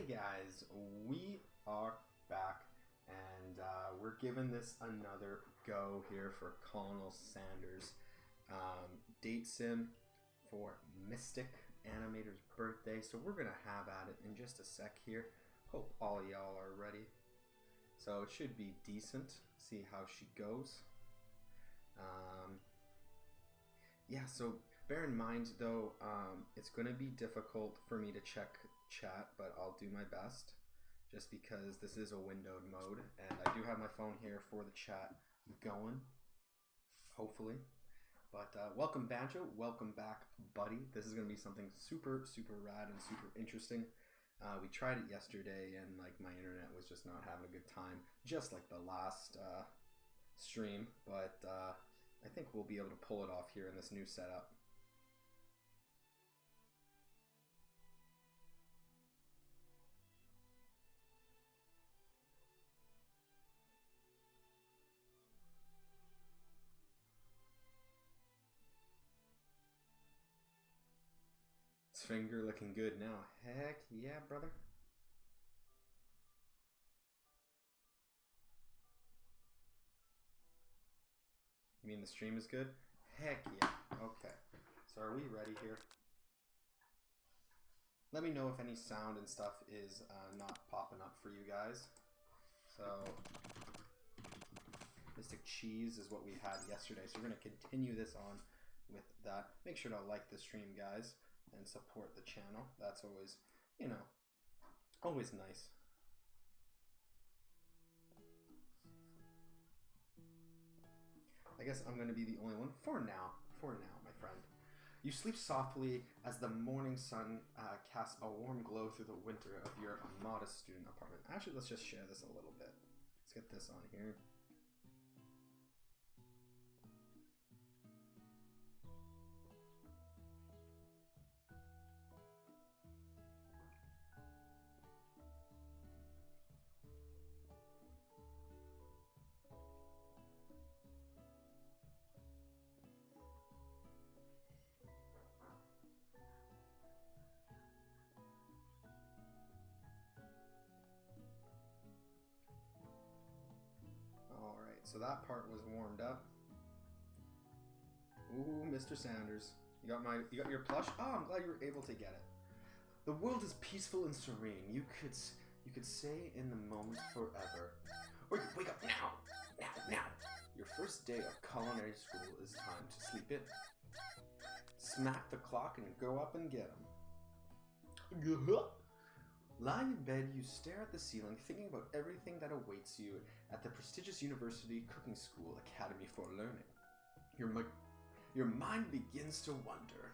Hey guys, we are back and we're giving this another go here for Colonel Sanders Date Sim for Mystic Animator's birthday. So we're gonna have at it in just a sec here. Hope all y'all are ready. So it should be decent. See how she goes. Yeah, so bear in mind though, it's going to be difficult for me to check chat, but I'll do my best just because this is a windowed mode and I do have my phone here for the chat going, hopefully. But welcome Banjo, welcome back buddy. This is going to be something super rad and super interesting. We tried it yesterday and like my internet was just not having a good time, just like the last stream, but I think we'll be able to pull it off here in this new setup. His finger looking good now. Heck yeah, brother. You mean the stream is good? Heck yeah. Okay. So are we ready here? Let me know if any sound and stuff is not popping up for you guys. So Mystic Cheese is what we had yesterday. So we're going to continue this on with that. Make sure to like the stream, guys, and support the channel. That's always, you know, always nice. I guess I'm going to be the only one for now, my friend. You sleep softly as the morning sun casts a warm glow through the winter of your modest student apartment. Actually, let's just share this a little bit. Let's get this on here. Alright, so that part was warmed up. Ooh, Mr. Sanders. You got your plush? Oh, I'm glad you were able to get it. The world is peaceful and serene. You could say in the moment forever. Or you wake up now! Now! Your first day of culinary school is time to sleep in. Smack the clock and go up and get 'em. Lying in bed, you stare at the ceiling, thinking about everything that awaits you at the prestigious University Cooking School Academy for Learning. Your mind begins to wonder.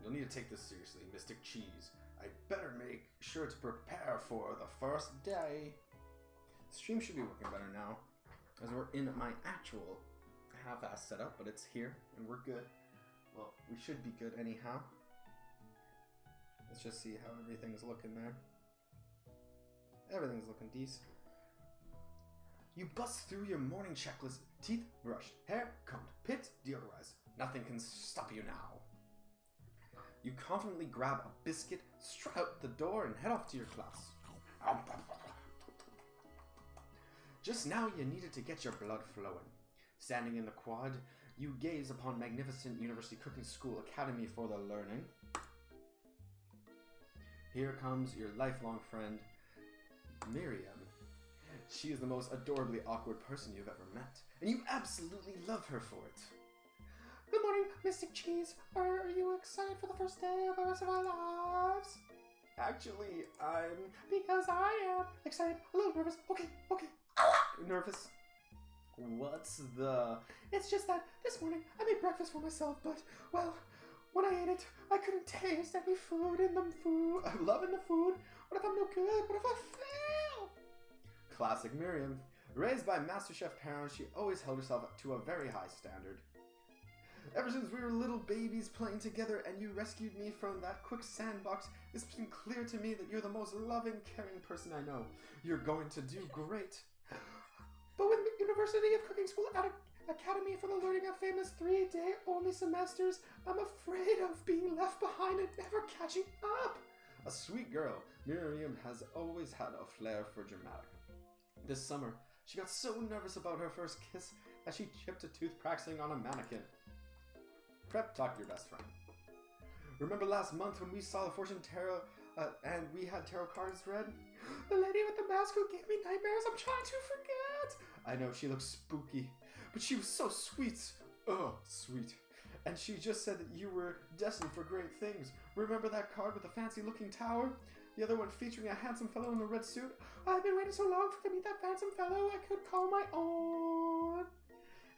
You'll need to take this seriously, Mystic Cheese. I better make sure to prepare for the first day. The stream should be working better now, as we're in my actual half-ass setup, but it's here, and we're good. Well, we should be good anyhow. Let's just see how everything's looking there. Everything's looking decent. You bust through your morning checklist, teeth brushed, hair combed, pits deodorized. Nothing can stop you now. You confidently grab a biscuit, strut out the door, and head off to your class. Just now you needed to get your blood flowing. Standing in the quad, you gaze upon magnificent University Cooking School Academy for the Learning. Here comes your lifelong friend, Miriam. She is the most adorably awkward person you've ever met, and you absolutely love her for it. Good morning, Mystic Cheese. Are you excited for the first day of the rest of our lives? Actually, because I am excited, a little nervous. Okay. Nervous. What's the... It's just that this morning I made breakfast for myself, but, well... When I ate it, I couldn't taste any food in the food. I'm loving the food. What if I'm no good? What if I fail? Classic Miriam. Raised by MasterChef parents, she always held herself to a very high standard. Ever since we were little babies playing together and you rescued me from that quicksand box, it's been clear to me that you're the most loving, caring person I know. You're going to do great. But with University of Cooking School Academy for the Learning of famous 3-day only semesters, I'm afraid of being left behind and never catching up. A sweet girl, Miriam has always had a flair for dramatic. This summer, she got so nervous about her first kiss that she chipped a tooth practicing on a mannequin. Prep, talk to your best friend. Remember last month when we saw the fortune tarot and we had tarot cards read? The lady with the mask who gave me nightmares, I'm trying to forget. I know, she looks spooky, but she was so sweet. Oh, sweet. And she just said that you were destined for great things. Remember that card with the fancy looking tower? The other one featuring a handsome fellow in a red suit? I've been waiting so long to meet that handsome fellow I could call my own.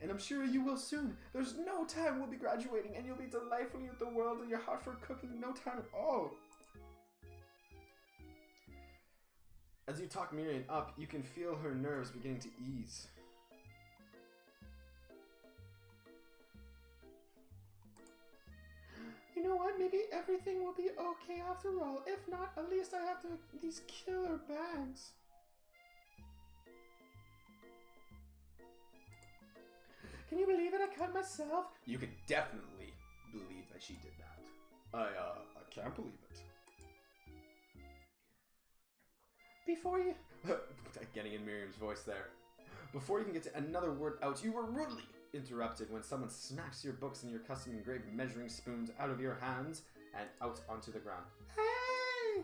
And I'm sure you will soon. There's no time we'll be graduating and you'll be delightfully with the world and your heart for cooking no time at all. As you talk Miriam up, you can feel her nerves beginning to ease. You know what? Maybe everything will be okay after all. If not, at least I have these killer bags. Can you believe it? I cut myself. You can definitely believe that she did that. I can't believe it. Before you... Getting in Miriam's voice there. Before you can get to another word out, you were rudely interrupted when someone smacks your books and your custom engraved measuring spoons out of your hands and out onto the ground. Hey!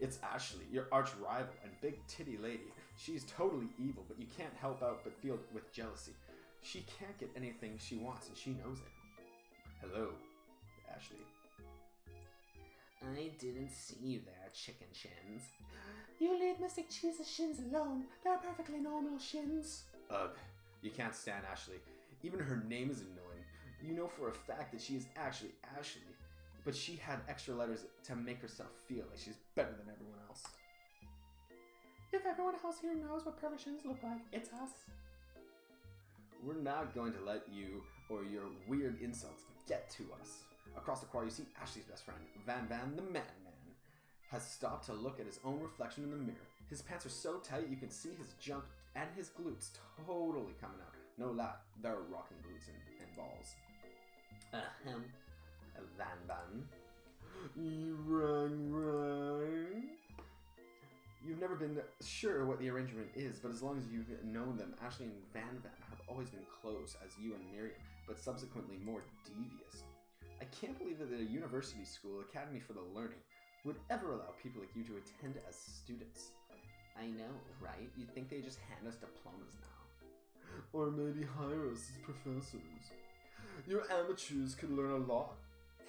It's Ashley, your arch rival and big titty lady. She's totally evil, but you can't help out but feel with jealousy. She can't get anything she wants and she knows it. Hello, Ashley. I didn't see you there, chicken shins. You leave Mystic Cheese's shins alone. They're perfectly normal shins. Ugh, you can't stand Ashley. Even her name is annoying. You know for a fact that she is actually Ashley, but she had extra letters to make herself feel like she's better than everyone else. If everyone else here knows what perfect shins look like, it's us. We're not going to let you or your weird insults get to us. Across the choir, you see Ashley's best friend, Van the Man, has stopped to look at his own reflection in the mirror. His pants are so tight you can see his junk and his glutes totally coming out. No lie, they're rocking glutes and balls. Van. Rang. You've never been sure what the arrangement is, but as long as you've known them, Ashley and Van have always been close as you and Miriam, but subsequently more devious. I can't believe that a university school, Academy for the Learning, would ever allow people like you to attend as students. I know, right? You'd think they just hand us diplomas now. Or maybe hire us as professors. Your amateurs could learn a lot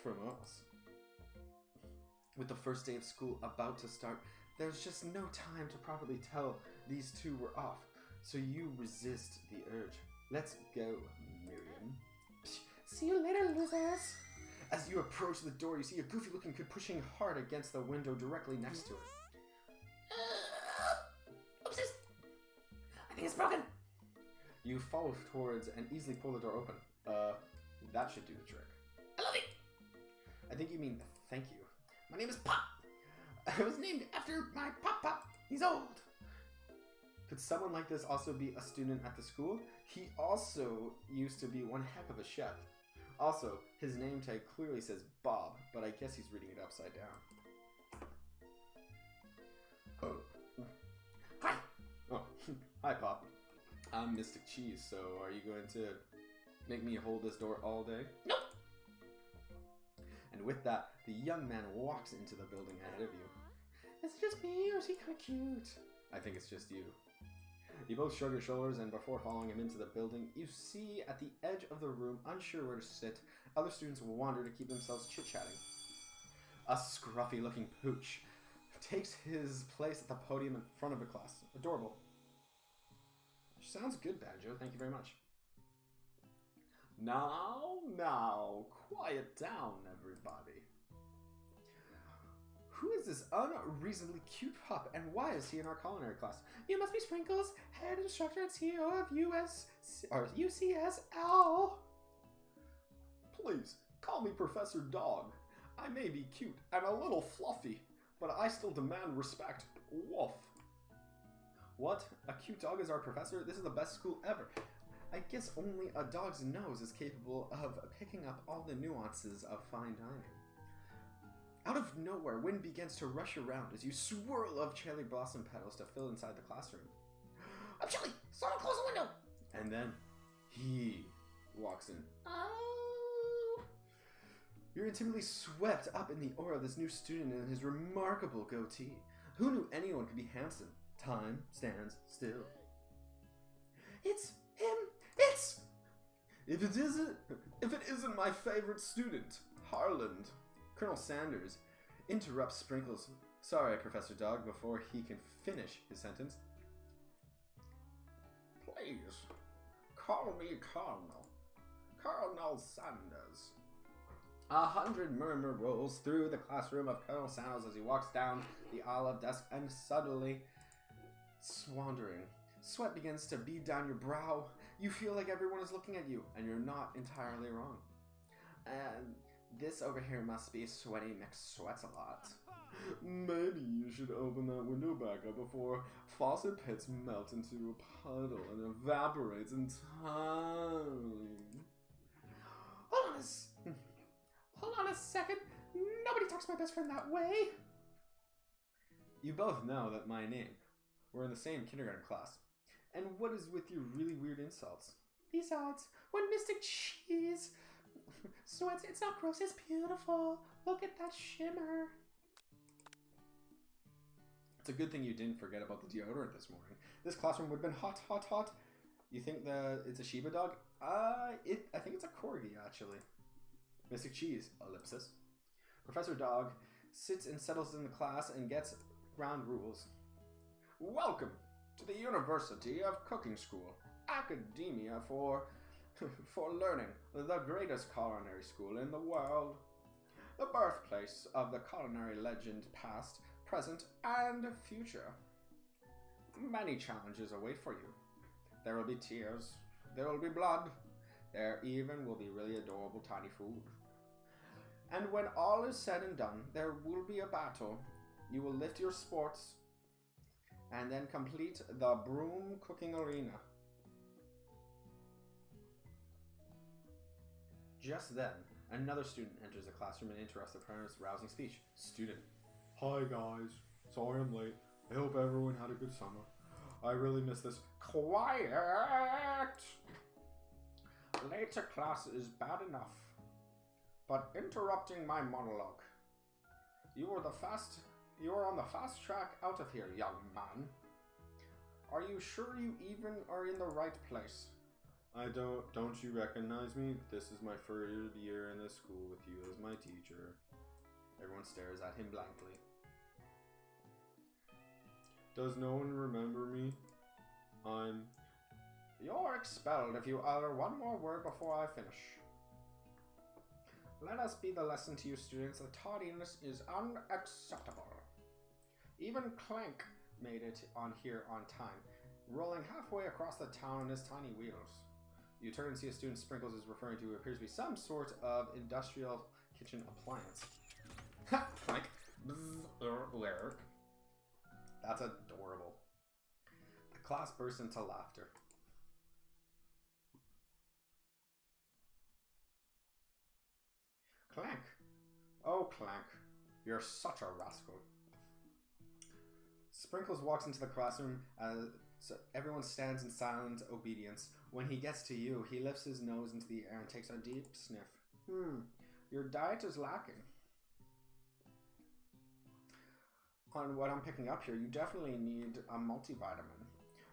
from us. With the first day of school about to start, there's just no time to properly tell these two were off, so you resist the urge. Let's go, Miriam. See you later, losers! As you approach the door, you see a goofy-looking kid pushing hard against the window directly next to it. Oopsies! I think it's broken! You follow towards and easily pull the door open. That should do the trick. I love it! I think you mean thank you. My name is Pop! I was named after my Pop. He's old! Could someone like this also be a student at the school? He also used to be one heck of a chef. Also, his name tag clearly says Bob, but I guess he's reading it upside down. Oh. Hi! Oh, hi, Pop. I'm Mystic Cheese, so are you going to make me hold this door all day? Nope! And with that, the young man walks into the building ahead of you. Is it just me, or is he kind of cute? I think it's just you. You both shrug your shoulders, and before following him into the building, you see at the edge of the room, unsure where to sit, other students will wander to keep themselves chit-chatting. A scruffy-looking pooch takes his place at the podium in front of the class. Adorable. Sounds good, Banjo. Thank you very much. Now, quiet down, everybody. Who is this unreasonably cute pup, and why is he in our culinary class? You must be Sprinkles, head instructor and CEO of UCSL. Please, call me Professor Dog. I may be cute and a little fluffy, but I still demand respect. Woof. What? A cute dog is our professor? This is the best school ever. I guess only a dog's nose is capable of picking up all the nuances of fine dining. Out of of nowhere, wind begins to rush around as you swirl of cherry blossom petals to fill inside the classroom. I'm chilly! Someone close the window! And then he walks in. Oh! You're intimately swept up in the aura of this new student and his remarkable goatee. Who knew anyone could be handsome? Time stands still. It's him! It's... If it isn't my favorite student, Harland. Colonel Sanders interrupts Sprinkles. Sorry, Professor Dog, before he can finish his sentence. Please, call me Colonel. Colonel Sanders. 100 murmur rolls through the classroom of Colonel Sanders as he walks down the olive desk and suddenly, wandering. Sweat begins to bead down your brow. You feel like everyone is looking at you, and you're not entirely wrong. And this over here must be Sweaty McSweats-a-lot. Maybe you should open that window back up before faucet pits melt into a puddle and evaporates entirely. Hold on a second. Nobody talks to my best friend that way. You both know that my name. We're in the same kindergarten class. And what is with your really weird insults? Besides, when Mystic Cheese sweats, it's not gross, it's beautiful. Look at that shimmer. It's a good thing you didn't forget about the deodorant this morning. This classroom would have been hot, hot, hot. You think it's a Shiba dog? I think it's a corgi, actually. Mystic Cheese, ellipsis. Professor Dog sits and settles in the class and gets ground rules. Welcome to the University of Cooking School, Academia for Learning, the greatest culinary school in the world. The birthplace of the culinary legend past, present, and future. Many challenges await for you. There will be tears, there will be blood, there even will be really adorable tiny food. And when all is said and done, there will be a battle. You will lift your sports and then complete the broom cooking arena. Just then, another student enters the classroom and interrupts the parents' rousing speech. Student. Hi guys, sorry I'm late. I hope everyone had a good summer. I really miss this. Quiet! Late to class is bad enough, but interrupting my monologue. You are on the fast track out of here, young man. Are you sure you even are in the right place? Don't you recognize me? This is my third year in this school with you as my teacher. Everyone stares at him blankly. Does no one remember me? You're expelled if you utter one more word before I finish. Let us be the lesson to you students that tardiness is unacceptable. Even Clank made it on here on time, rolling halfway across the town on his tiny wheels. You turn and see a student Sprinkles is referring to who appears to be some sort of industrial kitchen appliance. Ha! Clank! Where? That's adorable. The class bursts into laughter. Clank! Oh, Clank, you're such a rascal. Sprinkles walks into the classroom so everyone stands in silent obedience. When he gets to you, he lifts his nose into the air and takes a deep sniff. Your diet is lacking. On what I'm picking up here, you definitely need a multivitamin.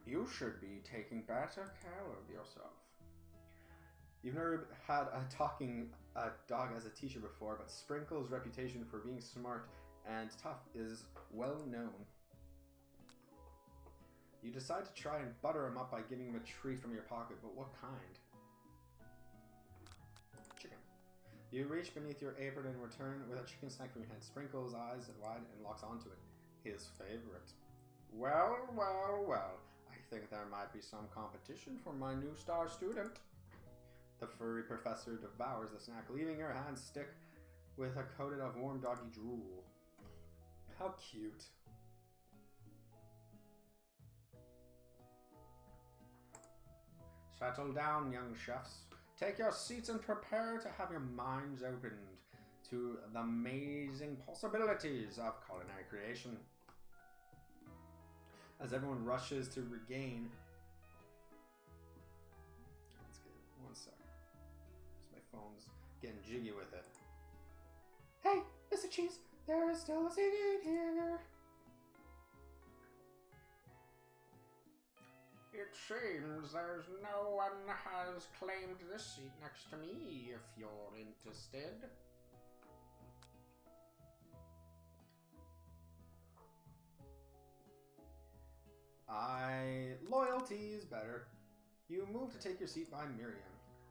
You should be taking better care of yourself. You've never had a talking dog as a teacher before, but Sprinkles' reputation for being smart and tough is well known. You decide to try and butter him up by giving him a treat from your pocket, but what kind? Chicken. You reach beneath your apron and return with a chicken snack from your hand. Sprinkles' eyes wide and locks onto it. His favorite. Well, well, well. I think there might be some competition for my new star student. The furry professor devours the snack, leaving your hand stick with a coated of warm doggy drool. How cute. Settle down, young chefs. Take your seats and prepare to have your minds opened to the amazing possibilities of culinary creation. As everyone rushes to regain... Let's get one sec. My phone's getting jiggy with it. Hey, Mr. Cheese, there is still a seat here. It seems there's no one has claimed this seat next to me, if you're interested. Loyalty is better. You move to take your seat by Miriam.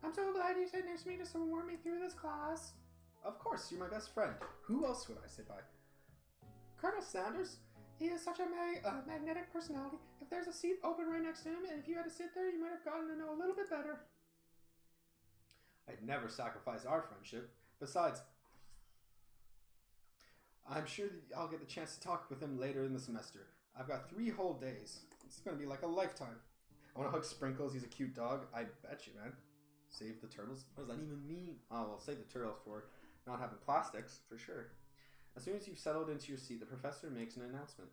I'm so glad you sat next to me to support me through this class. Of course, you're my best friend. Who else would I sit by? Colonel Sanders. He is such a magnetic personality. If there's a seat open right next to him, and if you had to sit there, you might have gotten to know a little bit better. I'd never sacrifice our friendship. Besides, I'm sure that I'll get the chance to talk with him later in the semester. I've got 3 whole days. It's going to be like a lifetime. I want to hug Sprinkles. He's a cute dog. I bet you, man. Save the turtles? What does that even mean? Oh, well, save the turtles for not having plastics, for sure. As soon as you've settled into your seat, the professor makes an announcement.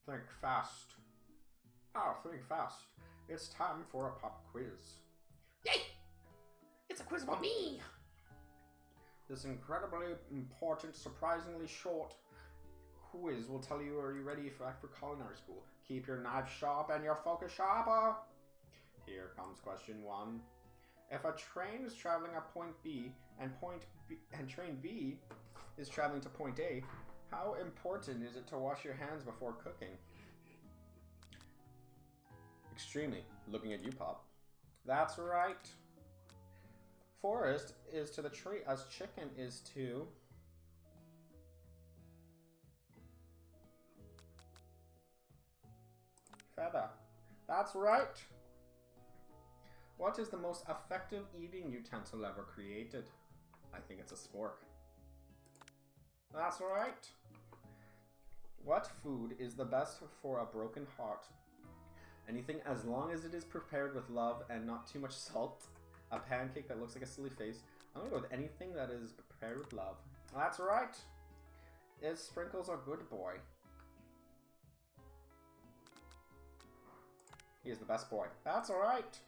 Think fast. Think fast. It's time for a pop quiz. Yay! It's a quiz about me! This incredibly important, surprisingly short quiz will tell you, are you ready for culinary school? Keep your knife sharp and your focus sharper. Here comes question 1. If a train is traveling at point B and train B is traveling to point A, how important is it to wash your hands before cooking? Extremely. Looking at you, Pop. That's right. Forest is to the tree as chicken is to... feather. That's right. What is the most effective eating utensil ever created? I think it's a spork. That's right. What food is the best for a broken heart? Anything as long as it is prepared with love and not too much salt. A pancake that looks like a silly face. I'm gonna go with anything that is prepared with love. That's right. Is Sprinkles a good boy? He is the best boy. That's alright.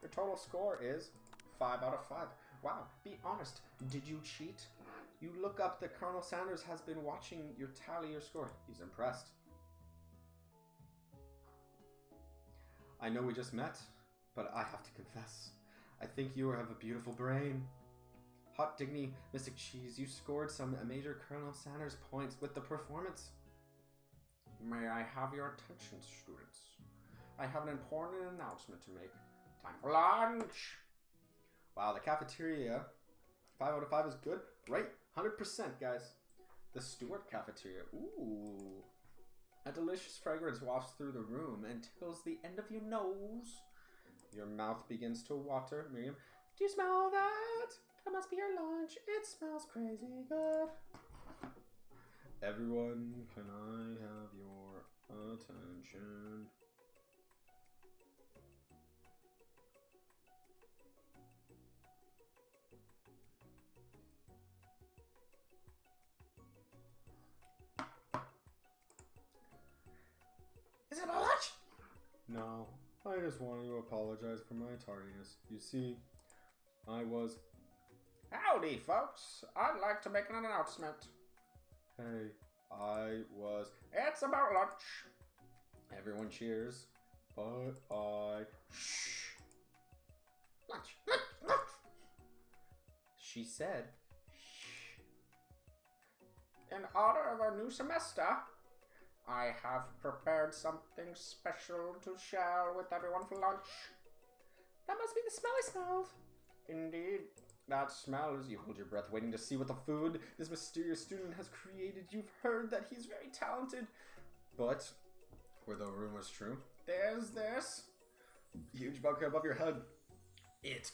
Your total score is 5 out of 5. Wow, be honest. Did you cheat? You look up that Colonel Sanders has been watching your tally your score. He's impressed. I know we just met, but I have to confess. I think you have a beautiful brain. Hot diggity, Mystic Cheese, you scored some major Colonel Sanders points with the performance. May I have your attention, students? I have an important announcement to make. Time for lunch! Wow, the cafeteria, 5 out of 5 is good. Right, 100%, guys. The Stewart cafeteria, ooh. A delicious fragrance wafts through the room and tickles the end of your nose. Your mouth begins to water. Miriam, do you smell that? That must be your lunch. It smells crazy good. Everyone, can I have your attention? Is it about lunch? No, I just wanted to apologize for my tardiness. You see, I was... Howdy, folks. I'd like to make an announcement. Hey, I was... It's about lunch. Everyone cheers, but I... Shh. Lunch. She said, shh. In honor of our new semester, I have prepared something special to share with everyone for lunch. That must be the smell I smelled. Indeed, that smell as you hold your breath waiting to see what the food this mysterious student has created. You've heard that he's very talented. But, were the rumors true? There's this huge bucket above your head. Its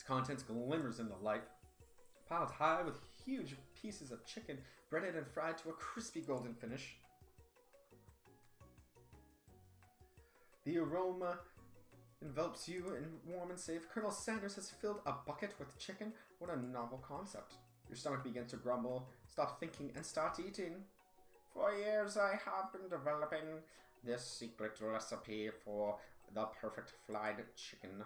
contents glimmers in the light. Piled high with huge pieces of chicken, breaded and fried to a crispy golden finish. The aroma envelops you in warm and safe. Colonel Sanders has filled a bucket with chicken. What a novel concept. Your stomach begins to grumble. Stop thinking and start eating. For years I have been developing this secret recipe for the perfect fried chicken.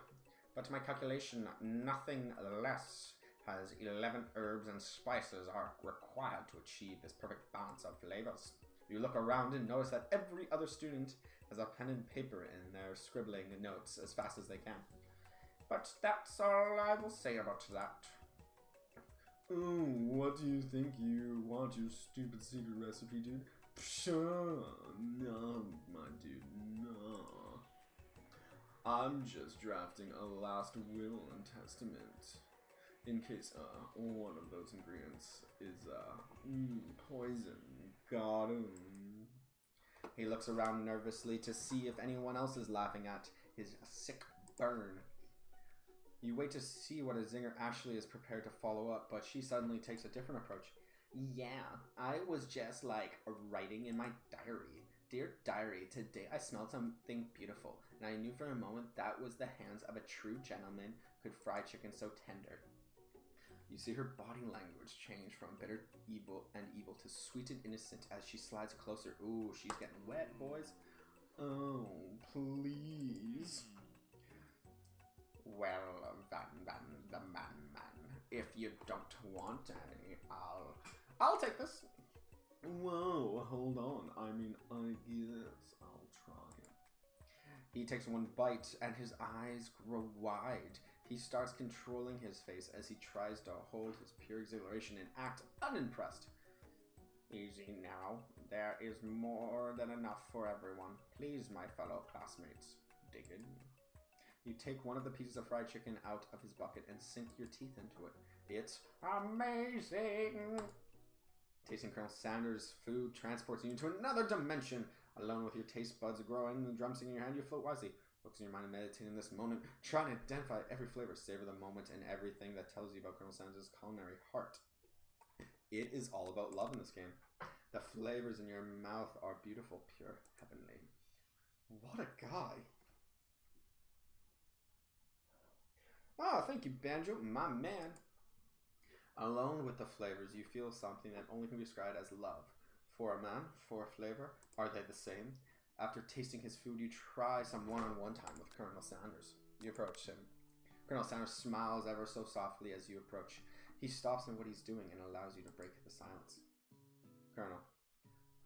But to my calculation, nothing less has 11 herbs and spices are required to achieve this perfect balance of flavors. You look around and notice that every other student has a pen and paper and they're scribbling notes as fast as they can. But that's all I will say about that. Oh, what do you think you want, your stupid secret recipe, dude? Pshaw, no, my dude, no. I'm just drafting a last will and testament. In case one of those ingredients is poison. Got him. He looks around nervously to see if anyone else is laughing at his sick burn. You wait to see what a zinger Ashley is prepared to follow up, but she suddenly takes a different approach. Yeah, I was just writing in my diary. Dear diary, today I smelled something beautiful, and I knew for a moment that was the hands of a true gentleman could fry chicken so tender. You see her body language change from bitter evil to sweet and innocent as she slides closer. Ooh, she's getting wet, boys. Oh, please. Well, the man. If you don't want any, I'll take this. Whoa, hold on. I guess I'll try it. He takes one bite and his eyes grow wide. He starts controlling his face as he tries to hold his pure exhilaration and act unimpressed. Easy now. There is more than enough for everyone. Please, my fellow classmates. Dig in. You take one of the pieces of fried chicken out of his bucket and sink your teeth into it. It's amazing! Tasting Colonel Sanders' food transports you into another dimension. Alone with your taste buds growing and the drumstick in your hand, you float wisely. Focusing your mind and meditating in this moment, trying to identify every flavor, savor the moment, and everything that tells you about Colonel Sanders' culinary heart. It is all about love in this game. The flavors in your mouth are beautiful, pure, heavenly. What a guy. Ah, thank you, Banjo, my man. Alone with the flavors, you feel something that only can be described as love. For a man, for a flavor, are they the same? After tasting his food, you try some one-on-one time with Colonel Sanders. You approach him. Colonel Sanders smiles ever so softly as you approach. He stops in what he's doing and allows you to break the silence. Colonel,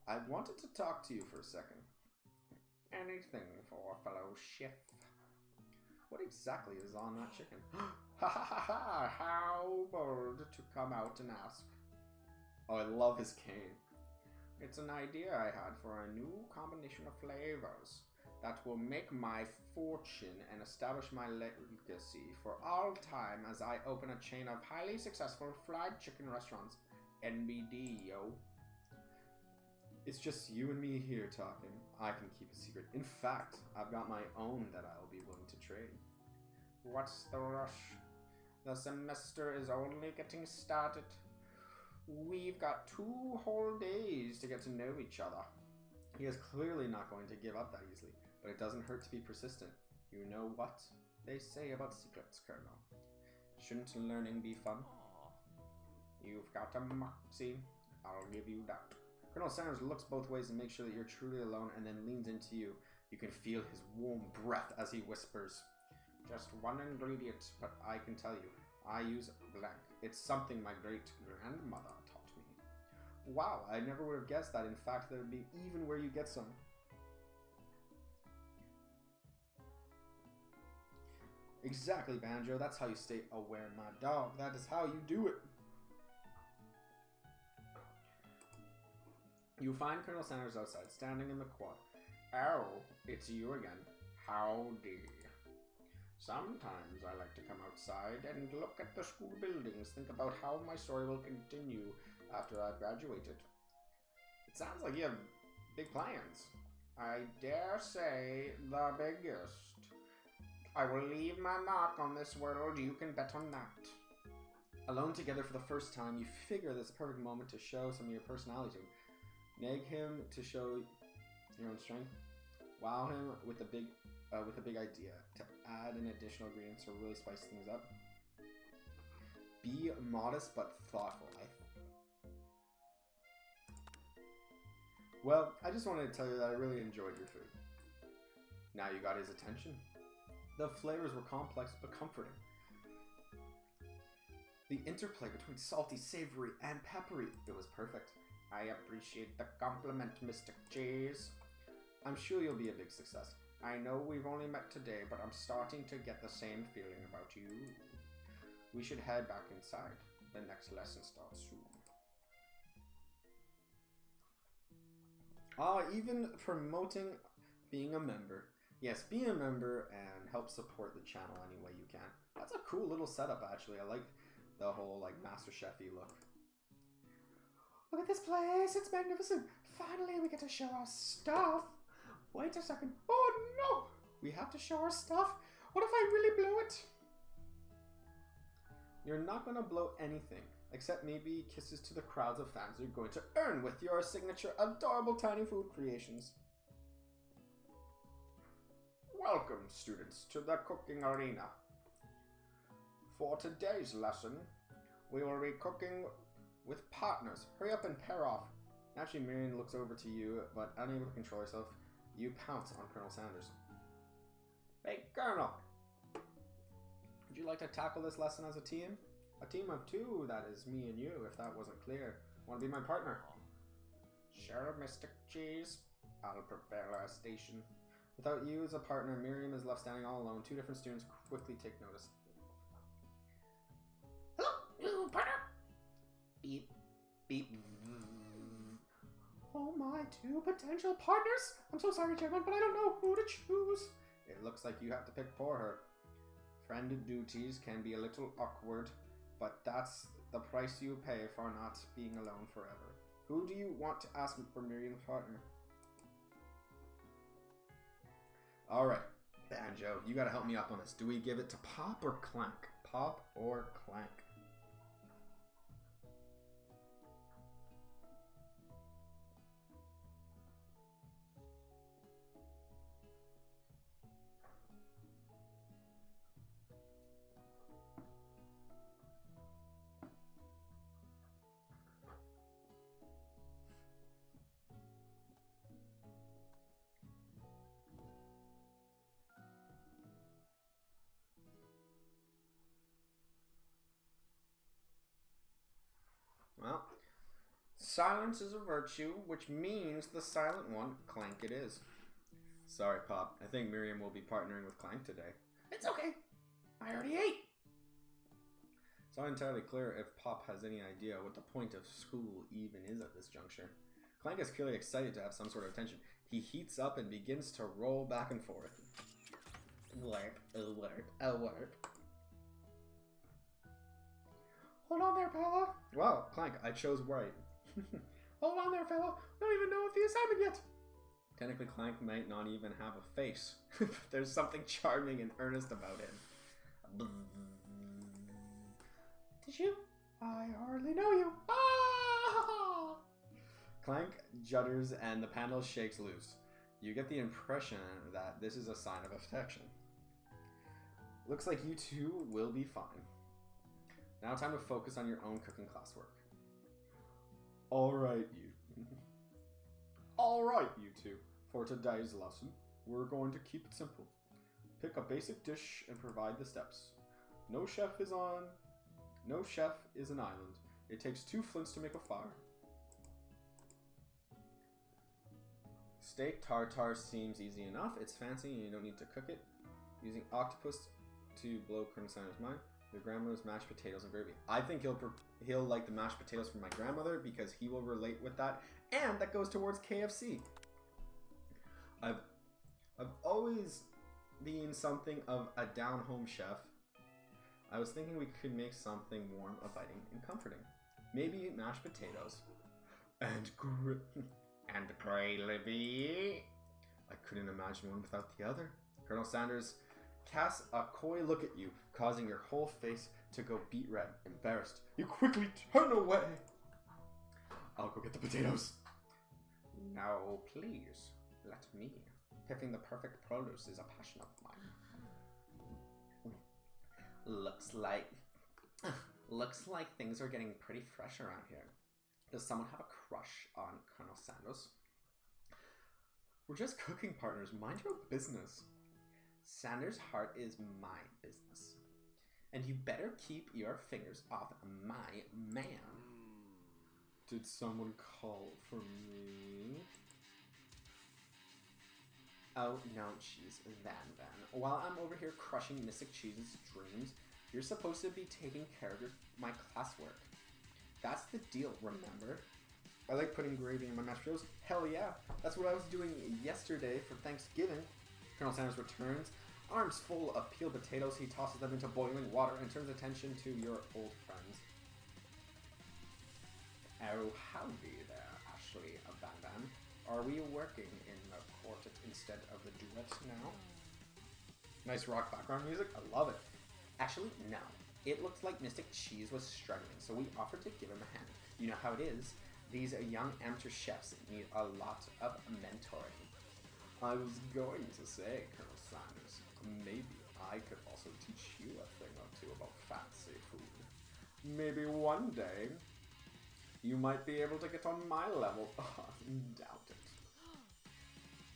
I wanted to talk to you for a second. Anything for a fellow chef. What exactly is on that chicken? Ha ha ha ha! How bold to come out and ask. Oh, I love his cane. It's an idea I had for a new combination of flavors that will make my fortune and establish my legacy for all time as I open a chain of highly successful fried chicken restaurants. NBD, yo. It's just you and me here talking. I can keep a secret. In fact, I've got my own that I'll be willing to trade. What's the rush? The semester is only getting started. We've got 2 whole days to get to know each other. He is clearly not going to give up that easily, but it doesn't hurt to be persistent. You know what they say about secrets, Colonel. Shouldn't learning be fun? You've got a moxie. I'll give you that. Colonel Sanders looks both ways and makes sure that you're truly alone and then leans into you. You can feel his warm breath as he whispers. Just one ingredient, but I can tell you, I use blank. It's something my great-grandmother taught me. Wow, I never would have guessed that. In fact, that would be even where you get some. Exactly, Banjo. That's how you stay aware, my dog. That is how you do it. You find Colonel Sanders outside, standing in the quad. Oh, it's you again. Howdy. Sometimes I like to come outside and look at the school buildings, think about how my story will continue after I've graduated. It sounds like you have big plans. I dare say the biggest. I will leave my mark on this world, you can bet on that. Alone together for the first time, you figure this perfect moment to show some of your personality to him. Nag him to show your own strength. Wow him with a big with a big idea to add an additional ingredient to really spice things up. Be modest but thoughtful. Well, I just wanted to tell you that I really enjoyed your food. Now you got his attention. The flavors were complex but comforting. The interplay between salty, savory, and peppery, it was perfect. I appreciate the compliment, Mr. Cheese. I'm sure you'll be a big success. I know we've only met today, but I'm starting to get the same feeling about you. We should head back inside. The next lesson starts soon. Even promoting being a member. Yes, be a member and help support the channel any way you can. That's a cool little setup, actually. I like the whole, like, MasterChef-y look. Look at this place. It's magnificent. Finally, we get to show our stuff. Wait a second. Oh, no. We have to show our stuff. What if I really blow it? You're not going to blow anything, except maybe kisses to the crowds of fans you're going to earn with your signature adorable tiny food creations. Welcome, students, to the cooking arena. For today's lesson, we will be cooking with partners. Hurry up and pair off. Naturally, Miriam looks over to you, but unable to control herself, you pounce on Colonel Sanders. Hey, Colonel! Would you like to tackle this lesson as a team? A team of two, that is me and you, if that wasn't clear. Want to be my partner? Sure, Mr. Cheese. I'll prepare our station. Without you as a partner, Miriam is left standing all alone. Two different students quickly take notice. Hello, new partner! Beep, beep. Oh my, two potential partners? I'm so sorry, Chairman, but I don't know who to choose. It looks like you have to pick for her. Friend duties can be a little awkward, but that's the price you pay for not being alone forever. Who do you want to ask for Miriam's partner? Alright, Banjo, you gotta help me up on this. Do we give it to Pop or Clank? Pop or Clank? Well, silence is a virtue, which means the silent one, Clank it is. Sorry, Pop. I think Miriam will be partnering with Clank today. It's okay. I already ate. It's not entirely clear if Pop has any idea what the point of school even is at this juncture. Clank is clearly excited to have some sort of attention. He heats up and begins to roll back and forth. Alert, alert, alert. Hold on there, fella. Wow, Clank, I chose right. Hold on there, fella. Don't even know if the assignment yet. Technically, Clank might not even have a face. There's something charming and earnest about him. Did you? I hardly know you. Ah! Clank judders and the panel shakes loose. You get the impression that this is a sign of affection. Looks like you two will be fine. Now time to focus on your own cooking classwork. Alright, you. Alright, you two. For today's lesson, we're going to keep it simple. Pick a basic dish and provide the steps. No chef is an island. It takes 2 flints to make a fire. Steak tartare seems easy enough. It's fancy and you don't need to cook it. Using octopus to blow Colonel Sanders' mind. Your grandmother's mashed potatoes and gravy. I think he'll like the mashed potatoes from my grandmother because he will relate with that, and that goes towards KFC. I've always been something of a down-home chef. I was thinking we could make something warm, inviting, and comforting. Maybe mashed potatoes and gravy. I couldn't imagine one without the other. Colonel Sanders casts a coy look at you, causing your whole face to go beet red. Embarrassed, you quickly turn away. I'll go get the potatoes. No, please, let me. Picking the perfect produce is a passion of mine. Looks like things are getting pretty fresh around here. Does someone have a crush on Colonel Sanders? We're just cooking partners. Mind your business. Sanders' heart is my business. And you better keep your fingers off my man. Did someone call for me? Oh, no, cheese. Van. While I'm over here crushing Mystic Cheese's dreams, you're supposed to be taking care of my classwork. That's the deal, remember? I like putting gravy in my mashed potatoes. Hell yeah. That's what I was doing yesterday for Thanksgiving. Colonel Sanders returns. Arms full of peeled potatoes, he tosses them into boiling water and turns attention to your old friends. Oh, howdy there, Ashley Van. Are we working in the quartet instead of the duet now? Nice rock background music. I love it. Actually, no. It looked like Mystic Cheese was struggling, so we offered to give him a hand. You know how it is. These young amateur chefs need a lot of mentoring. I was going to say, Colonel Sanders, maybe I could also teach you a thing or two about fancy food. Maybe one day, you might be able to get on my level. Doubt it.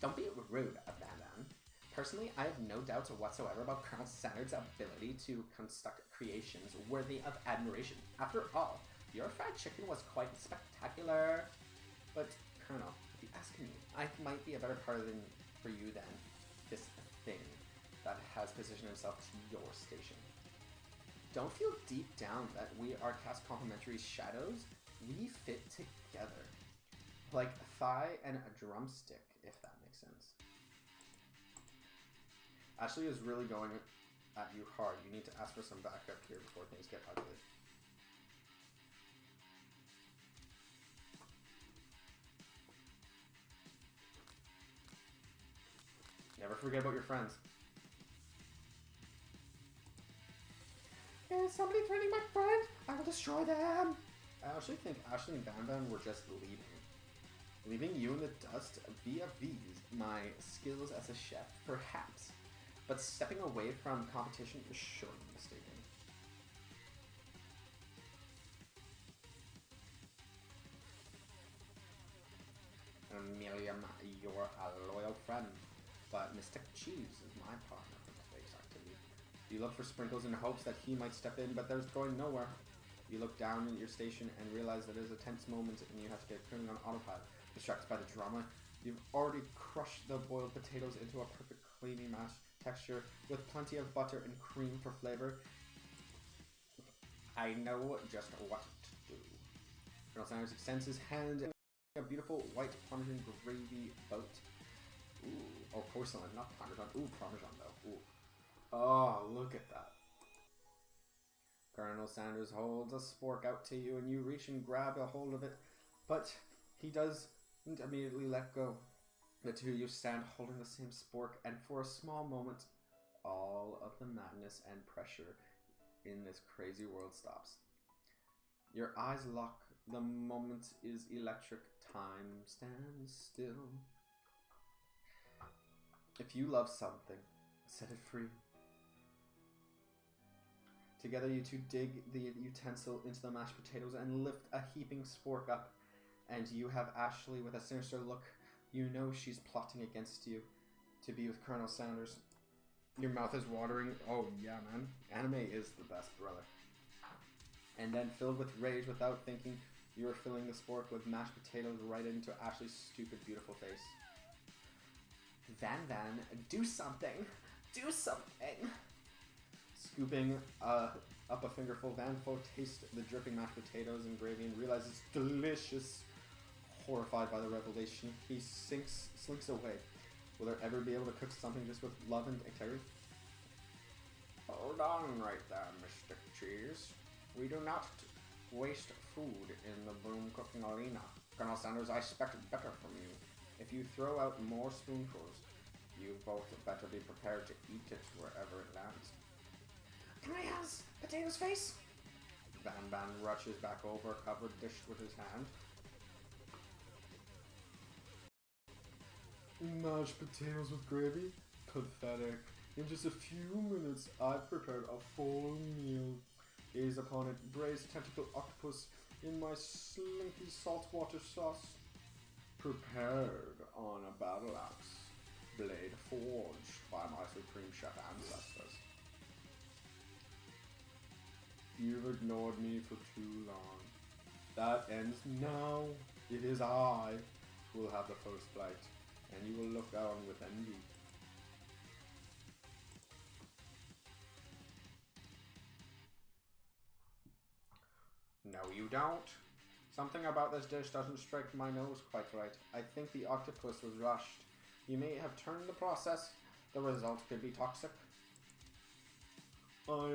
Don't be rude, Van. Personally, I have no doubts whatsoever about Colonel Sanders' ability to construct creations worthy of admiration. After all, your fried chicken was quite spectacular. But, Colonel, if you ask me, I might be a better partner for you than this thing that has positioned himself to your station. Don't feel deep down that we are cast complementary shadows. We fit together. Like a thigh and a drumstick, if that makes sense. Ashley is really going at you hard. You need to ask for some backup here before things get ugly. Never forget about your friends. Is somebody threatening my friend? I will destroy them! I actually think Ashley and Van were just leaving. Leaving you in the dust vis-a-vis my skills as a chef, perhaps. But stepping away from competition is surely mistaken. Amelia, you're a loyal friend, but Mystic Cheese is my partner for today's activity. You look for Sprinkles in hopes that he might step in, but there's going nowhere. You look down at your station and realize that it is a tense moment and you have to get clearly on autopilot. Distracted by the drama, you've already crushed the boiled potatoes into a perfect creamy mash texture with plenty of butter and cream for flavor. I know just what to do. Colonel Sanders extends his hand in a beautiful white Parmesan gravy boat. Ooh, oh, porcelain, not Parmesan. Ooh, Parmesan though. Ooh. Oh, look at that. Colonel Sanders holds a spork out to you and you reach and grab a hold of it, but he doesn't immediately let go. The two of you stand holding the same spork, and for a small moment, all of the madness and pressure in this crazy world stops. Your eyes lock. The moment is electric. Time stands still. If you love something, set it free. Together you two dig the utensil into the mashed potatoes and lift a heaping spork up. And you have Ashley with a sinister look. You know she's plotting against you to be with Colonel Sanders. Your mouth is watering. Oh yeah, man. Anime is the best, brother. And then filled with rage without thinking, you are filling the spork with mashed potatoes right into Ashley's stupid, beautiful face. Van, do something! Do something! Scooping up a fingerful, Van tastes the dripping mashed potatoes and gravy and realizes it's delicious. Horrified by the revelation, he slinks away. Will there ever be able to cook something just with love and integrity? Hold on right there, Mr. Cheese. We do not waste food in the boom cooking arena. Colonel Sanders, I expect better from you. If you throw out more spoonfuls, you both better be prepared to eat it wherever it lands. Can I have potato's face? Van rushes back over, covered dish with his hand. Mashed potatoes with gravy? Pathetic. In just a few minutes, I've prepared a full meal. Gaze upon it, braised tentacle octopus in my slinky saltwater sauce. Prepared on a battle axe, blade forged by my supreme chef ancestors. You've ignored me for too long. That ends now. It is I who will have the first flight, and you will look on with envy. No, you don't. Something about this dish doesn't strike my nose quite right. I think the octopus was rushed. You may have turned the process. The result could be toxic. I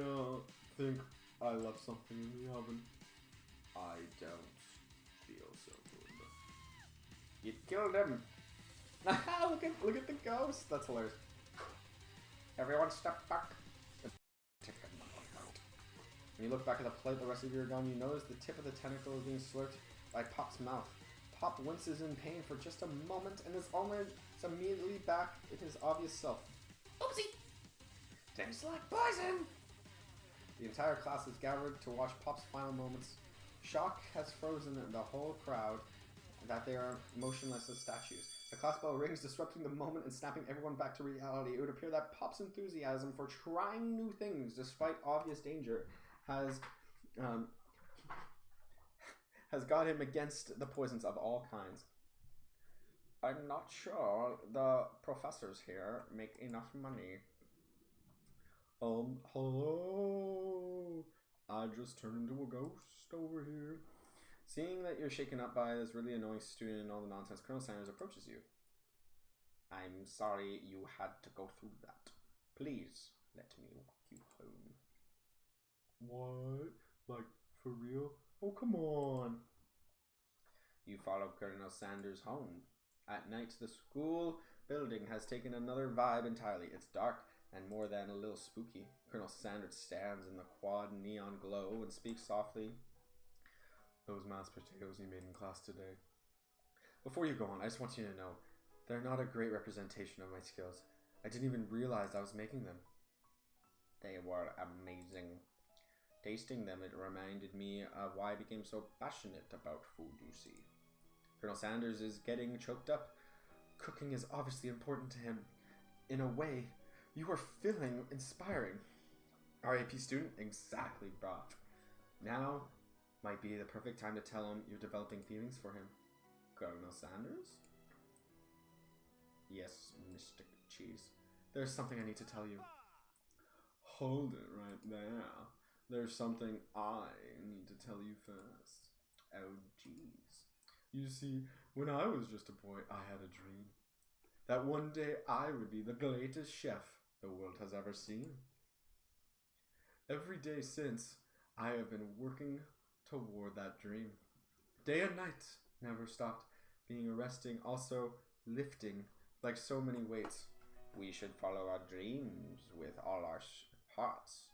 think I left something in the oven. I don't feel so good. You killed him. look at the ghost. That's hilarious. Everyone step back. When you look back at the plate the rest of you are gone, you notice the tip of the tentacle is being slurped by Pop's mouth. Pop winces in pain for just a moment and is almost immediately back in his obvious self. Oopsie! Tastes like poison! The entire class is gathered to watch Pop's final moments. Shock has frozen the whole crowd that they are motionless as statues. The class bell rings, disrupting the moment and snapping everyone back to reality. It would appear that Pop's enthusiasm for trying new things despite obvious danger has got him against the poisons of all kinds. I'm not sure the professors here make enough money. Hello? I just turned into a ghost over here. Seeing that you're shaken up by this really annoying student and all the nonsense, Colonel Sanders approaches you. I'm sorry you had to go through that. Please let me walk you home. What? Like, for real? Oh, come on. You follow Colonel Sanders home. At night, the school building has taken another vibe entirely. It's dark and more than a little spooky. Colonel Sanders stands in the quad neon glow and speaks softly. Those mashed potatoes you made in class today. Before you go on, I just want you to know, they're not a great representation of my skills. I didn't even realize I was making them. They were amazing. Tasting them, it reminded me of why I became so passionate about food, you see. Colonel Sanders is getting choked up. Cooking is obviously important to him. In a way, you are feeling inspiring. RAP student? Exactly, Brock. Now might be the perfect time to tell him you're developing feelings for him. Colonel Sanders? Yes, Mr. Cheese. There's something I need to tell you. Hold it right there. There's something I need to tell you first. Oh, jeez. You see, when I was just a boy, I had a dream. That one day I would be the greatest chef the world has ever seen. Every day since, I have been working toward that dream. Day and night, never stopped. Being arresting, also lifting, like so many weights. We should follow our dreams with all our hearts,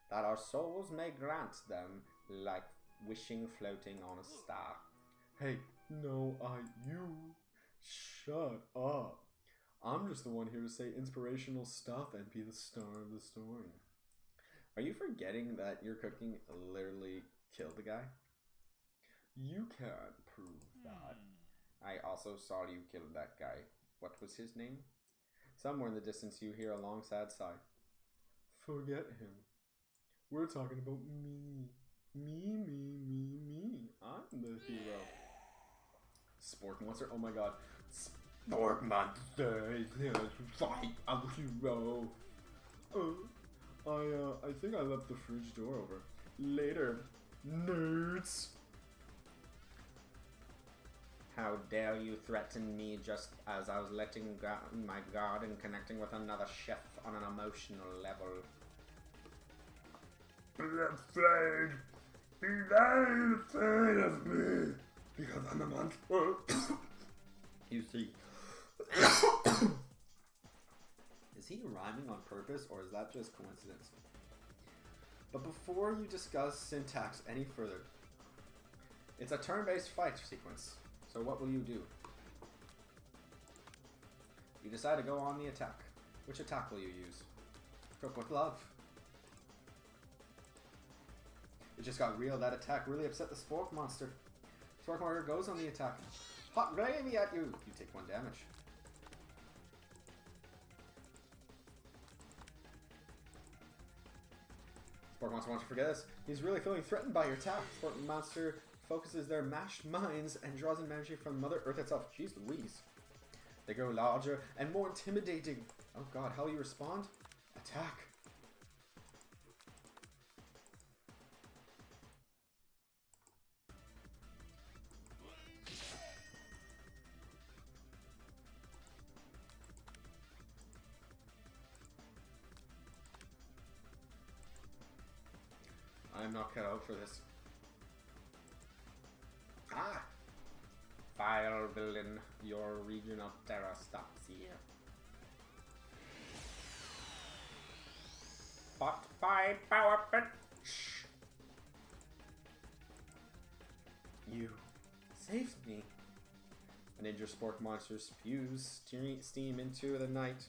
that our souls may grant them, like wishing floating on a star. Hey, no, you. Shut up. I'm just the one here to say inspirational stuff and be the star of the story. Are you forgetting that your cooking literally killed the guy? You can't prove that. I also saw you kill that guy. What was his name? Somewhere in the distance you hear a long sad sigh. Forget him. We're talking about me. Me. I'm the hero. Sport monster. Oh my god. Sport monster. Fight. I'm the hero. I think I left the fridge door over. Later, nerds. How dare you threaten me just as I was letting my guard and connecting with another chef on an emotional level. Be afraid of me, because I'm a monster. You see. Is he rhyming on purpose, or is that just coincidence? But before you discuss syntax any further, it's a turn-based fight sequence. So what will you do? You decide to go on the attack. Which attack will you use? Cook with love. It just got real. That attack really upset the Spork Monster. Spork Monster goes on the attack. Hot gravy at you! You take 1 damage. Spork Monster wants to forget this. He's really feeling threatened by your attack. Spork Monster focuses their mashed minds and draws in energy from Mother Earth itself. Jeez Louise. They grow larger and more intimidating. Oh god, how will you respond? Attack. I'm not cut out for this. Ah! File villain, your region of terror stops here. Hot by power bench. You saved me. An injured Spork Monster spews steam into the night.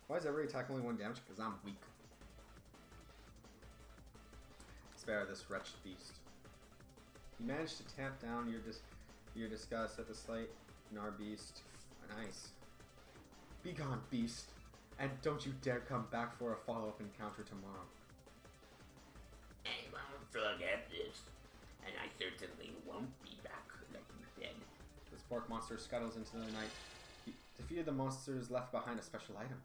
Why is every attack only 1 damage? Because I'm weak. Spare this wretched beast. You managed to tamp down your disgust at the slight Gnar beast. Nice. Be gone, beast. And don't you dare come back for a follow-up encounter tomorrow. I won't forget this. And I certainly won't be back like you said. The Spork Monster scuttles into the night. Defeated the monsters left behind a special item.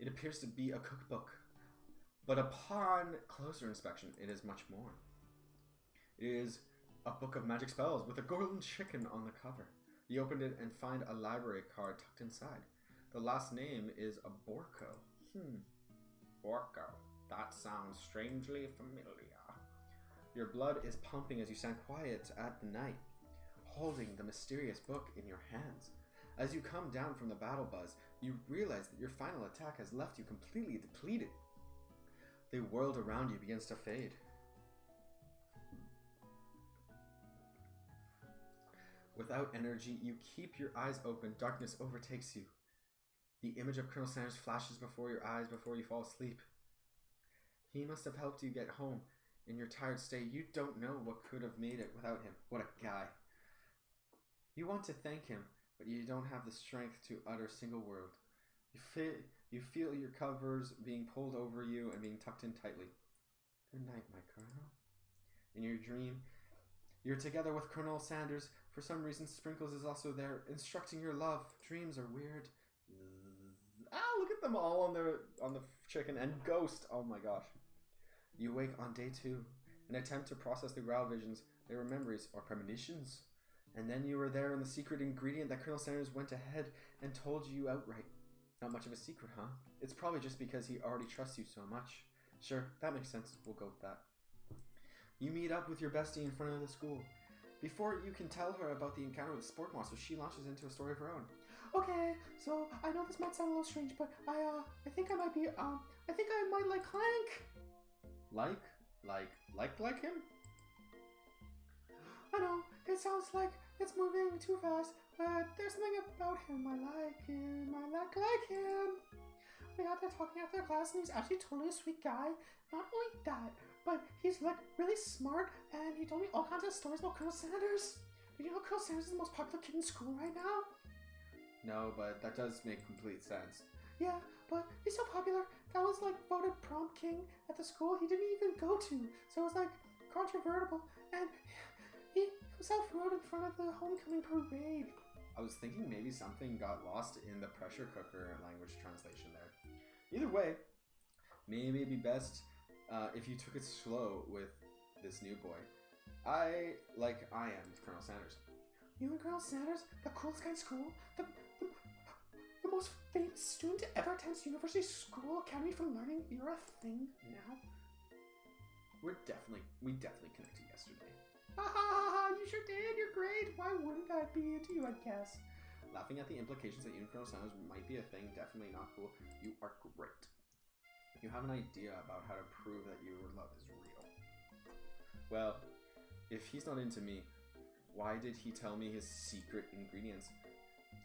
It appears to be a cookbook. But upon closer inspection, it is much more. It is a book of magic spells with a golden chicken on the cover. You open it and find a library card tucked inside. The last name is a Borko. Borko. That sounds strangely familiar. Your blood is pumping as you stand quiet at the night, holding the mysterious book in your hands. As you come down from the battle buzz, you realize that your final attack has left you completely depleted. The world around you begins to fade. Without energy, you keep your eyes open. Darkness overtakes you. The image of Colonel Sanders flashes before your eyes before you fall asleep. He must have helped you get home. In your tired state, you don't know what could have made it without him. What a guy. You want to thank him, but you don't have the strength to utter a single word. You feel your covers being pulled over you and being tucked in tightly. Good night, my Colonel. In your dream, you're together with Colonel Sanders. For some reason, Sprinkles is also there, instructing your love. Dreams are weird. Ah, look at them all on the chicken and Ghost. Oh my gosh. You wake on day 2 and attempt to process the growl visions. They were memories or premonitions. And then you were there in the secret ingredient that Colonel Sanders went ahead and told you outright. Not much of a secret, huh? It's probably just because he already trusts you so much. Sure, that makes sense. We'll go with that. You meet up with your bestie in front of the school. Before you can tell her about the encounter with the Spork Monster, she launches into a story of her own. Okay, so I know this might sound a little strange, but I think I might be, I think I might like Clank. Like him? I know, it sounds like it's moving too fast, but there's something about him. I like him. I like him. We got there talking after class, and he's actually totally a sweet guy. Not only that, but he's like really smart, and he told me all kinds of stories about Colonel Sanders. Did you know Colonel Sanders is the most popular kid in school right now? No, but that does make complete sense. Yeah, but he's so popular that was like voted prom king at the school he didn't even go to. So it was like controversial, and he himself rode in front of the homecoming parade. I was thinking maybe something got lost in the pressure cooker language translation there. Either way, maybe it'd be best if you took it slow with this new boy. I am with Colonel Sanders. You and Colonel Sanders, the coolest guy in school, the most famous student to ever attend University School Academy for Learning. You're a thing now. We definitely connected yesterday. Ha ha ha ha! You sure did. You're great. Why wouldn't I be into you? I guess. Laughing at the implications that you and Colonel Sanders might be a thing. Definitely not cool. You are great. You have an idea about how to prove that your love is real. Well, if he's not into me, why did he tell me his secret ingredients?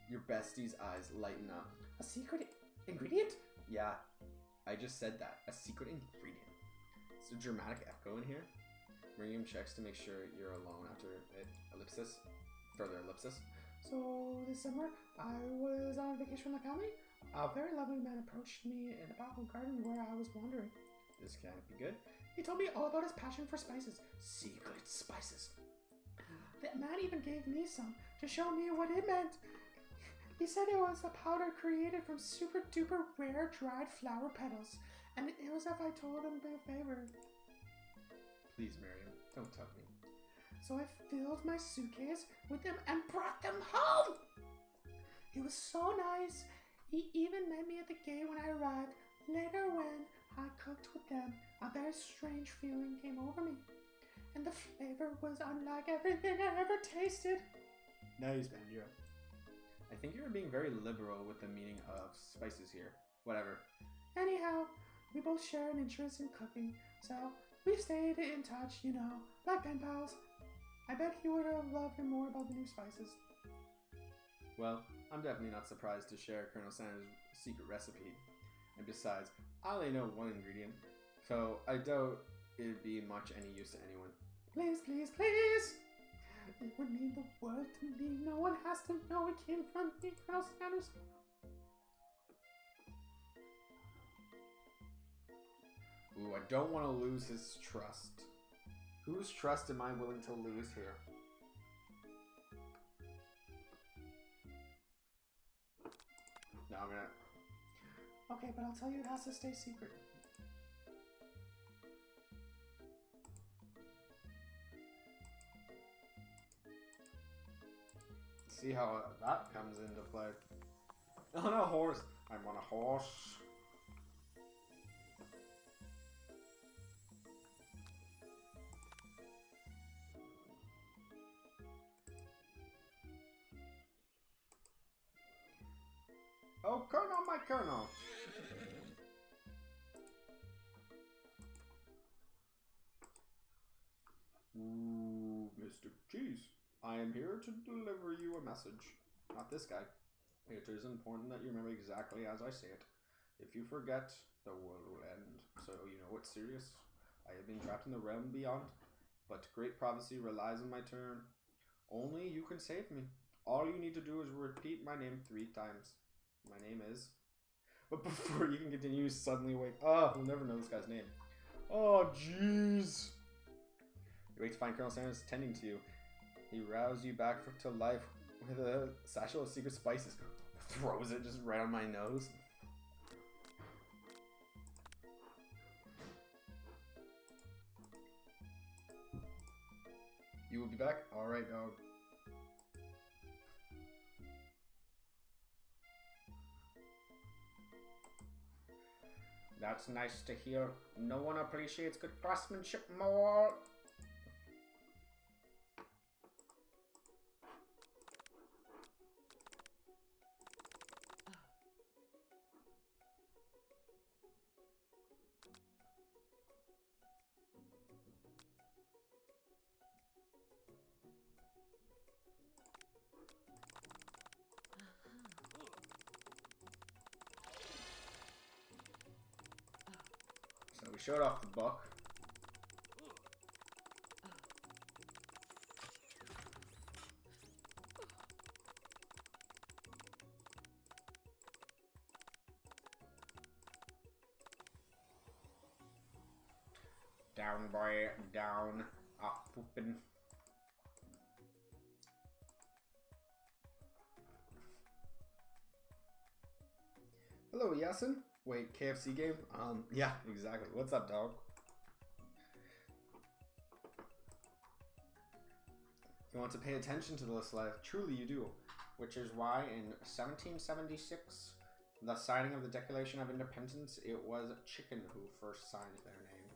Your bestie's eyes lighten up. A secret ingredient? Yeah, I just said that. A secret ingredient. Is there a dramatic echo in here? Miriam checks to make sure you're alone after ellipsis. Further ellipsis. So this summer, I was on vacation with my family. A very lovely man approached me in the botanical garden where I was wandering. This can't be good. He told me all about his passion for spices. Secret spices. The man even gave me some to show me what it meant. He said it was a powder created from super duper rare dried flower petals, and it was if I told him a favor. Please, Miriam, don't tell me. So I filled my suitcase with them and brought them home! He was so nice. He even met me at the gate when I arrived. Later when I cooked with them, a very strange feeling came over me. And the flavor was unlike everything I ever tasted. Nice, man, yeah. I think you're being very liberal with the meaning of spices here. Whatever. Anyhow, we both share an interest in cooking, so we've stayed in touch, you know, like pen pals. I bet he would have loved to hear more about the new spices. Well, I'm definitely not surprised to share Colonel Sanders' secret recipe. And besides, I only know one ingredient, so I doubt it'd be much any use to anyone. Please, please, please! It would mean the world to me. No one has to know it came from me, Colonel Sanders. Ooh, I don't want to lose his trust. Whose trust am I willing to lose here? No, I'm gonna... Okay, but I'll tell you it has to stay secret. See how that comes into play. On a horse. I'm on a horse. Oh, Colonel, my Colonel. Ooh, Mr. Cheese. I am here to deliver you a message. Not this guy. It is important that you remember exactly as I say it. If you forget, the world will end. So you know it's serious. I have been trapped in the realm beyond, but great prophecy relies on my turn. Only you can save me. All you need to do is repeat my name 3 times. My name is... But before you can continue, you suddenly wake... Oh, we'll never know this guy's name. Oh, jeez. You wait to find Colonel Sanders tending to you. He rouses you back to life with a satchel of secret spices. Throws it just right on my nose. You will be back? Alright, dog. That's nice to hear. No one appreciates good craftsmanship more. So we showed off the book. Down, boy, down. Off pooping. Hello, Yasin. Wait, KFC game? Yeah, exactly. What's up, dog? You want to pay attention to this life. Truly you do. Which is why in 1776, the signing of the Declaration of Independence, it was Chicken who first signed their name.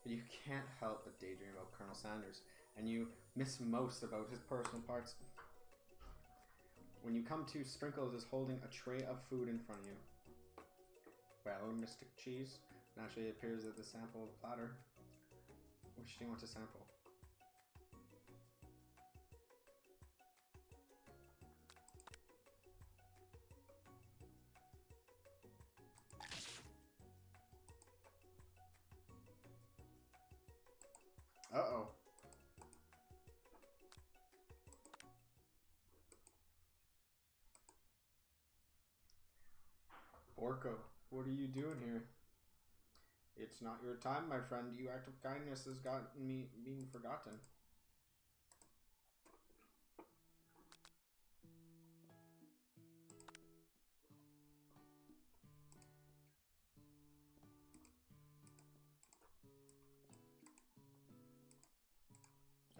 But you can't help but daydream about Colonel Sanders, and you miss most about his personal parts. When you come to, Sprinkles is holding a tray of food in front of you. Well, Mystic Cheese, naturally it appears that the sample platter. Which do you want to sample? Uh-oh. Orko, what are you doing here? It's not your time, my friend. Your act of kindness has gotten me being forgotten.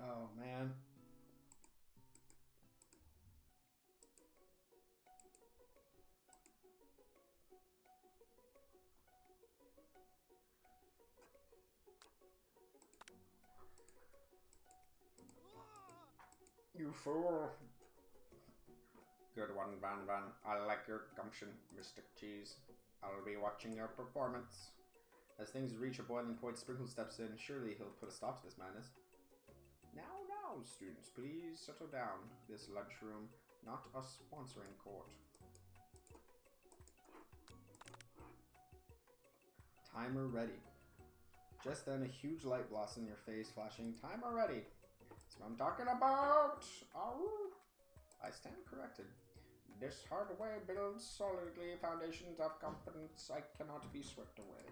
Oh, man. You fool. Good one, Van Van. I like your gumption, Mr. Cheese. I'll be watching your performance. As things reach a boiling point, Sprinkle steps in. Surely he'll put a stop to this madness. Now, students, please settle down. This lunchroom, not a sponsoring court. Timer ready. Just then, a huge light blasts in your face, flashing, timer ready. That's what I'm talking about. Ow. I stand corrected. This hard way builds solidly foundations of competence I cannot be swept away.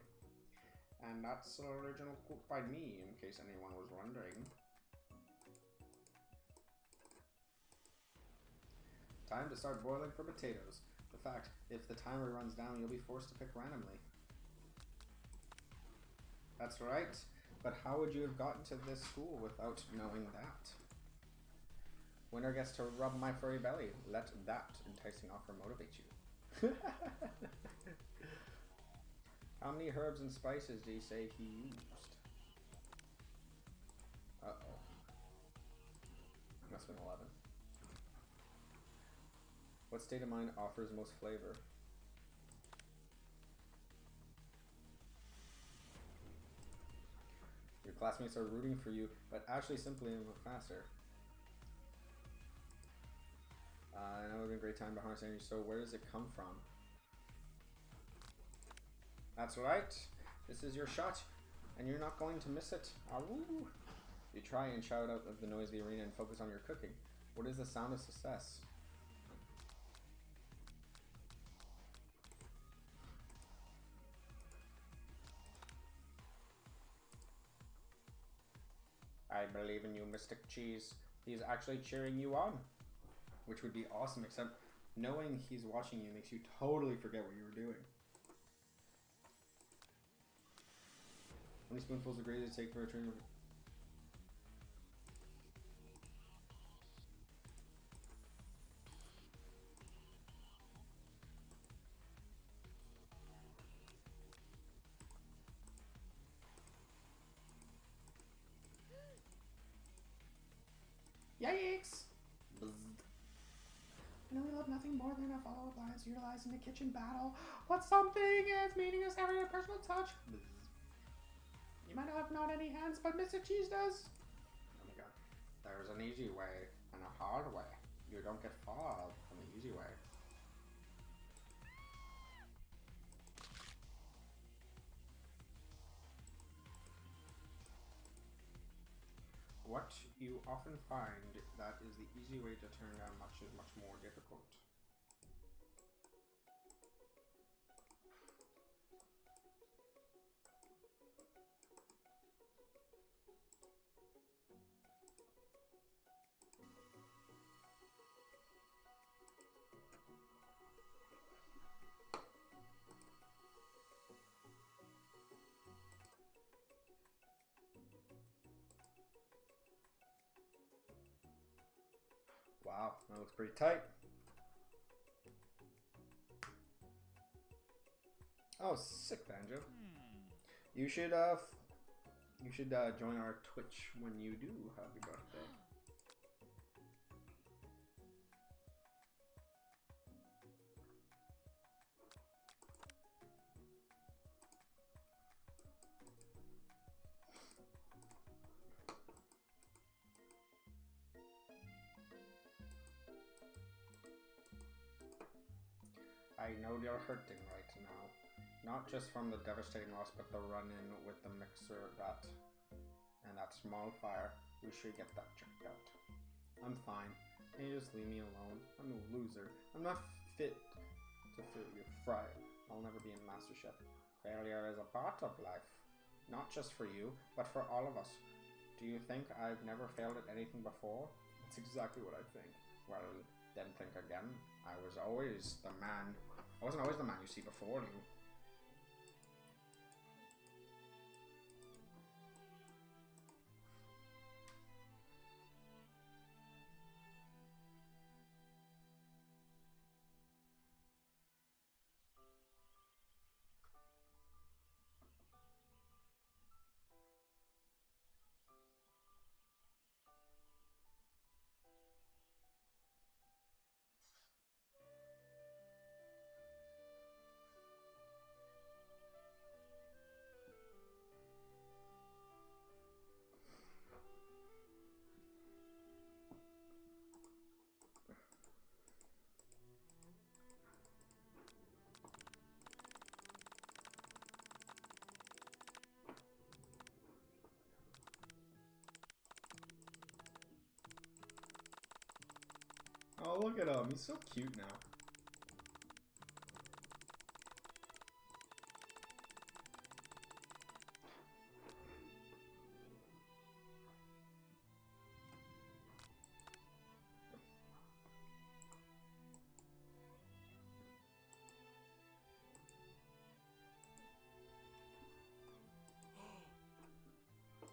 And that's an original quote by me, in case anyone was wondering. Time to start boiling for potatoes. In fact, if the timer runs down, you'll be forced to pick randomly. That's right, but how would you have gotten to this school without knowing that? Winner gets to rub my furry belly. Let that enticing offer motivate you. How many herbs and spices do you say he used? Uh-oh. Must have been 11. What state of mind offers most flavor? Your classmates are rooting for you, but Ashley simply move faster. I know it would be a great time to harness energy, so where does it come from? That's right. This is your shot, and you're not going to miss it. Awoo. You try and shout out of the noisy arena and focus on your cooking. What is the sound of success? I believe in you, Mystic Cheese. He's actually cheering you on. Which would be awesome, except knowing he's watching you makes you totally forget what you were doing. How many spoonfuls of gravy does it take for a train? Yikes! I know we love nothing more than a follow appliance utilized in a kitchen battle. What something is meaning is having a personal touch. You might have not any hands, but Mr. Cheese does. Oh my god. There's an easy way and a hard way. You don't get far from the easy way. What you often find that is the easy way to turn down much is much more difficult. Wow, that looks pretty tight. Oh, sick, Banjo. You should join our Twitch when you do have your birthday. I know you're hurting right now. Not just from the devastating loss, but the run-in with the mixer that and that small fire. We should get that checked out. I'm fine. Can you just leave me alone? I'm a loser. I'm not fit to fill your fryer. I'll never be in MasterChef. Failure is a part of life. Not just for you, but for all of us. Do you think I've never failed at anything before? That's exactly what I think. Well, then think again. I wasn't always the man you see before you. Oh, look at him. He's so cute now.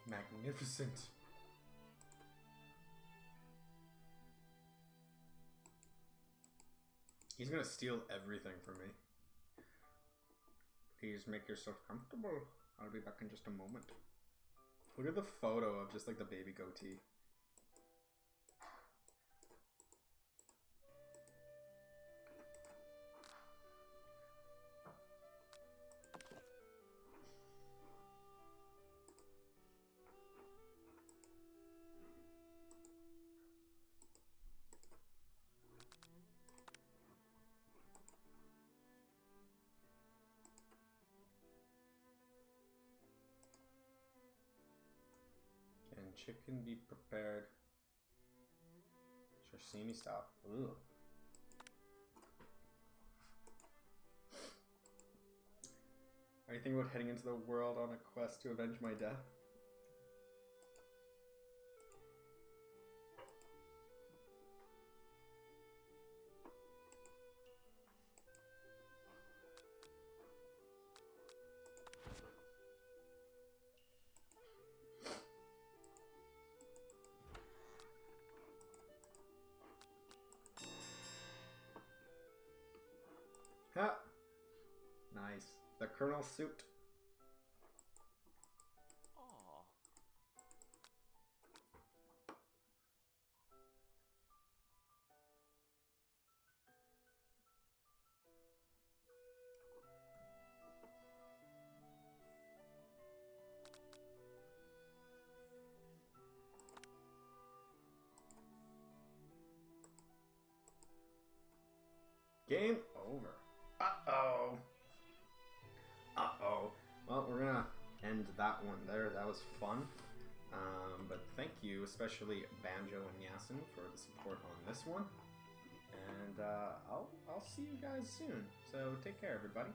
Magnificent. He's gonna steal everything from me. Please make yourself comfortable. I'll be back in just a moment. Look at the photo of just like the baby goatee. Can chicken be prepared sashimi style? Ugh. Are you thinking about heading into the world on a quest to avenge my death? Ha! Nice. The Colonel suit. Aw. Game over. Uh-oh. Uh-oh. Well, we're gonna end that one there. That was fun. But thank you, especially Banjo and Yasin, for the support on this one. And I'll see you guys soon. So take care, everybody.